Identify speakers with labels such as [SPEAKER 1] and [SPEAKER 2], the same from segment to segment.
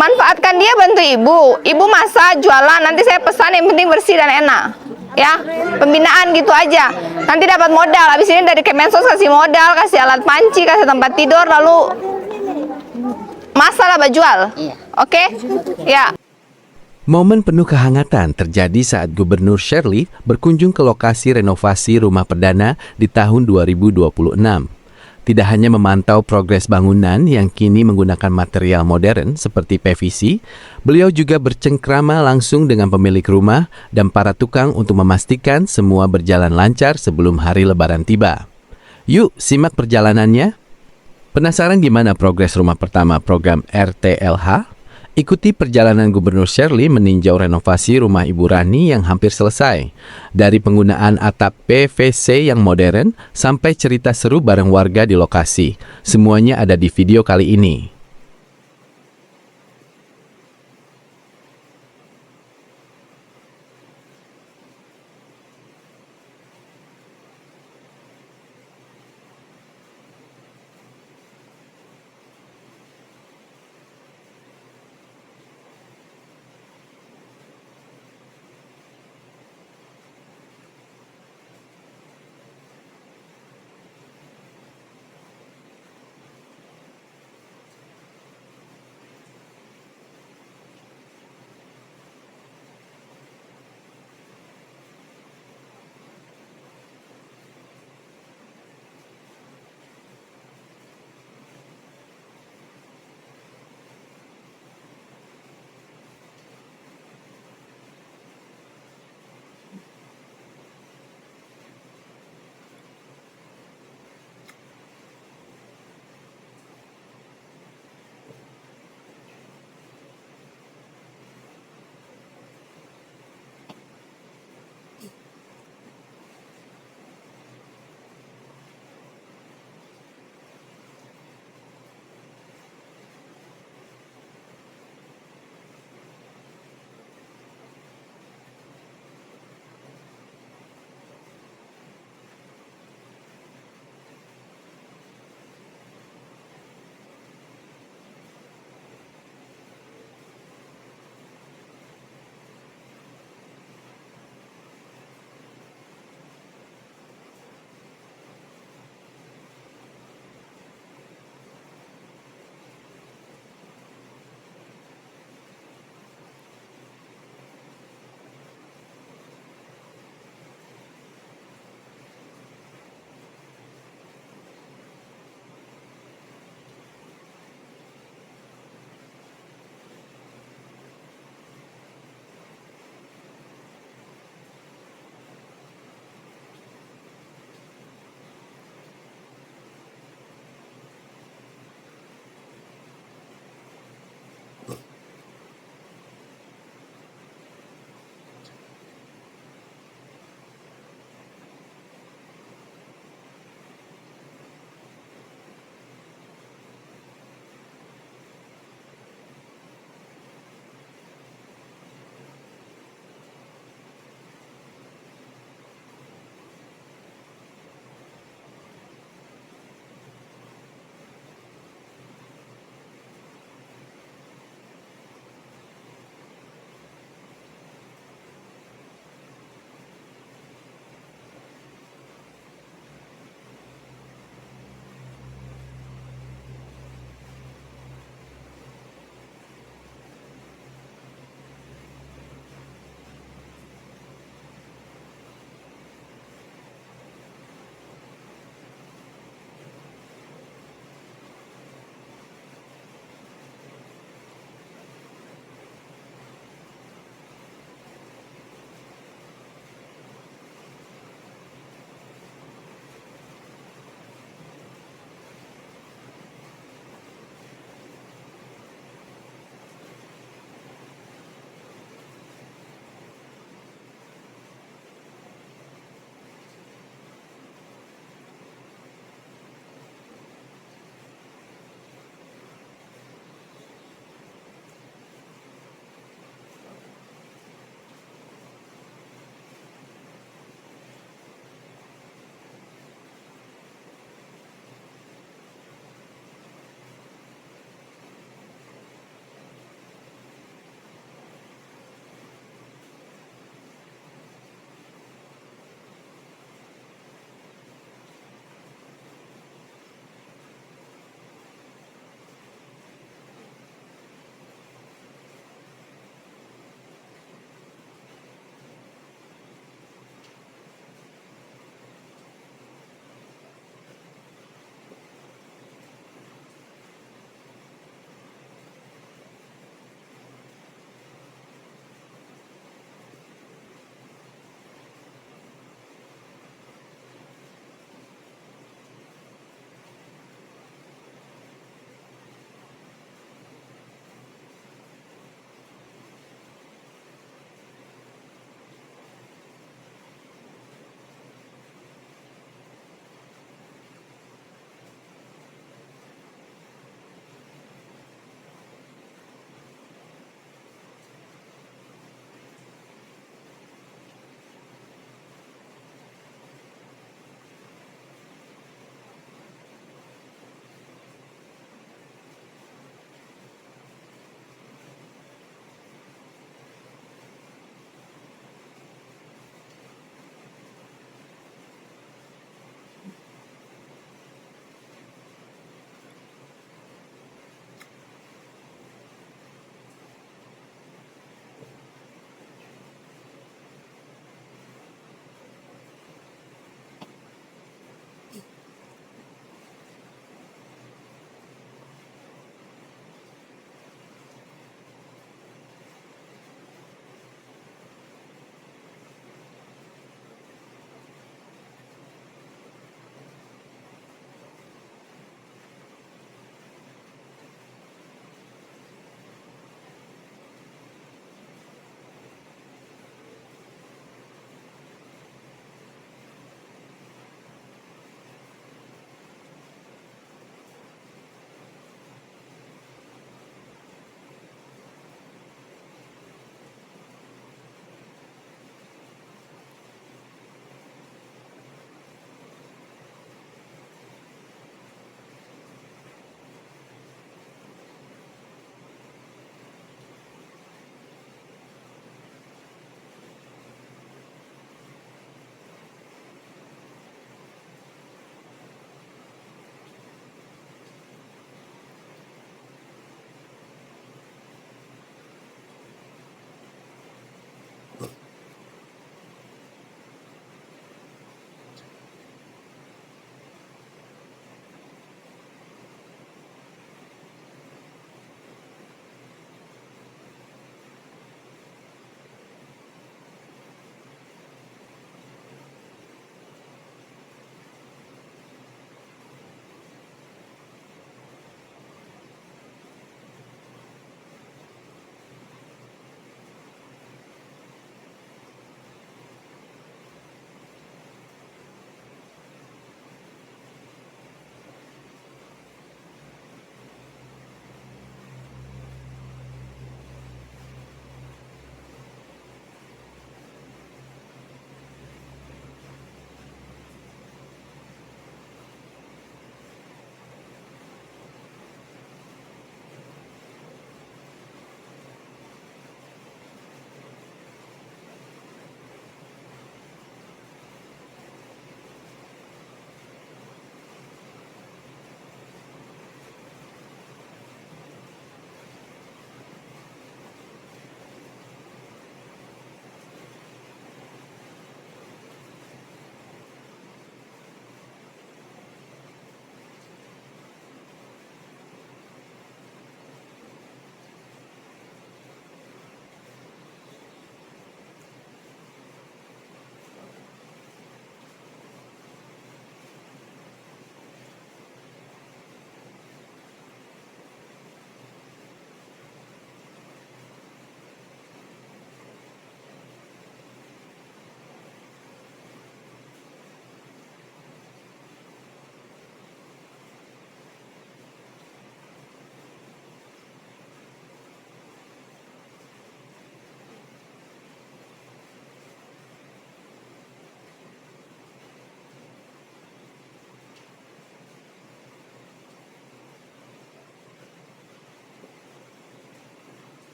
[SPEAKER 1] Manfaatkan dia, bantu ibu. Ibu masak, jualan, nanti saya pesan, yang penting bersih dan enak. Ya, pembinaan gitu aja. Nanti dapat modal. Habis ini dari Kemensos kasih modal, kasih alat panci, kasih tempat tidur, lalu masalah jual. Oke? Ya.
[SPEAKER 2] Momen penuh kehangatan terjadi saat Gubernur Shirley berkunjung ke lokasi renovasi rumah perdana di tahun 2026. Tidak hanya memantau progres bangunan yang kini menggunakan material modern seperti PVC, beliau juga bercengkrama langsung dengan pemilik rumah dan para tukang untuk memastikan semua berjalan lancar sebelum hari Lebaran tiba. Yuk, simak perjalanannya. Penasaran gimana progres rumah pertama program RTLH? Ikuti perjalanan Gubernur Shirley meninjau renovasi rumah Ibu Rani yang hampir selesai. Dari penggunaan atap PVC yang modern sampai cerita seru bareng warga di lokasi. Semuanya ada di video kali ini.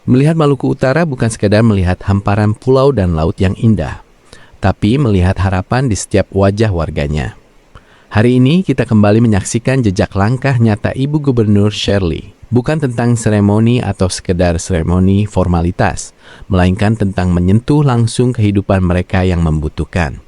[SPEAKER 2] Melihat Maluku Utara bukan sekadar melihat hamparan pulau dan laut yang indah, tapi melihat harapan di setiap wajah warganya. Hari ini kita kembali menyaksikan jejak langkah nyata Ibu Gubernur Shirley. Bukan tentang seremoni atau sekedar seremoni formalitas, melainkan tentang menyentuh langsung kehidupan mereka yang membutuhkan.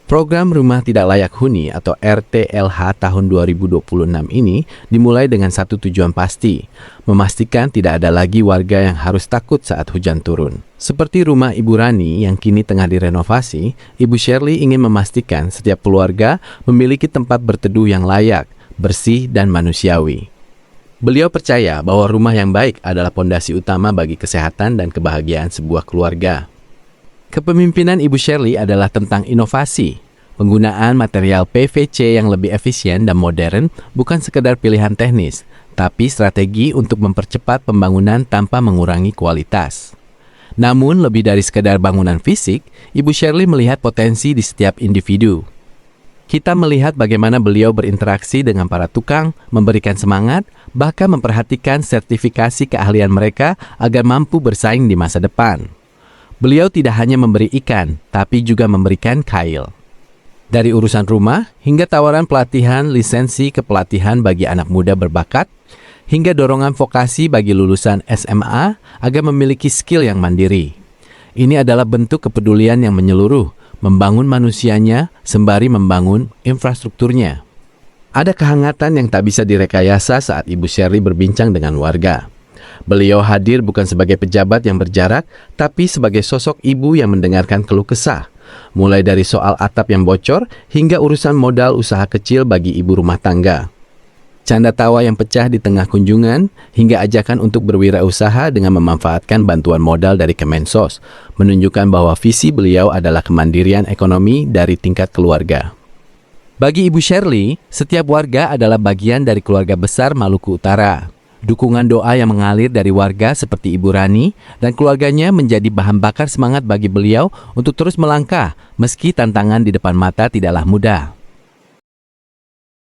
[SPEAKER 2] Program Rumah Tidak Layak Huni atau RTLH tahun 2026 ini dimulai dengan satu tujuan pasti, memastikan tidak ada lagi warga yang harus takut saat hujan turun. Seperti rumah Ibu Rani yang kini tengah direnovasi, Ibu Shirley ingin memastikan setiap keluarga memiliki tempat berteduh yang layak, bersih, dan manusiawi. Beliau percaya bahwa rumah yang baik adalah pondasi utama bagi kesehatan dan kebahagiaan sebuah keluarga. Kepemimpinan Ibu Shirley adalah tentang inovasi. Penggunaan material PVC yang lebih efisien dan modern bukan sekedar pilihan teknis, tapi strategi untuk mempercepat pembangunan tanpa mengurangi kualitas. Namun, lebih dari sekedar bangunan fisik, Ibu Shirley melihat potensi di setiap individu. Kita melihat bagaimana beliau berinteraksi dengan para tukang, memberikan semangat, bahkan memperhatikan sertifikasi keahlian mereka agar mampu bersaing di masa depan. Beliau tidak hanya memberi ikan, tapi juga memberikan kail. Dari urusan rumah, hingga tawaran pelatihan lisensi kepelatihan bagi anak muda berbakat, hingga dorongan vokasi bagi lulusan SMA agar memiliki skill yang mandiri. Ini adalah bentuk kepedulian yang menyeluruh, membangun manusianya sembari membangun infrastrukturnya. Ada kehangatan yang tak bisa direkayasa saat Ibu Shirley berbincang dengan warga. Beliau hadir bukan sebagai pejabat yang berjarak, tapi sebagai sosok ibu yang mendengarkan keluh kesah, mulai dari soal atap yang bocor hingga urusan modal usaha kecil bagi ibu rumah tangga. Canda tawa yang pecah di tengah kunjungan, hingga ajakan untuk berwirausaha dengan memanfaatkan bantuan modal dari Kemensos, menunjukkan bahwa visi beliau adalah kemandirian ekonomi dari tingkat keluarga. Bagi Ibu Shirley, setiap warga adalah bagian dari keluarga besar Maluku Utara. Dukungan doa yang mengalir dari warga seperti Ibu Rani dan keluarganya menjadi bahan bakar semangat bagi beliau untuk terus melangkah meski tantangan di depan mata tidaklah mudah.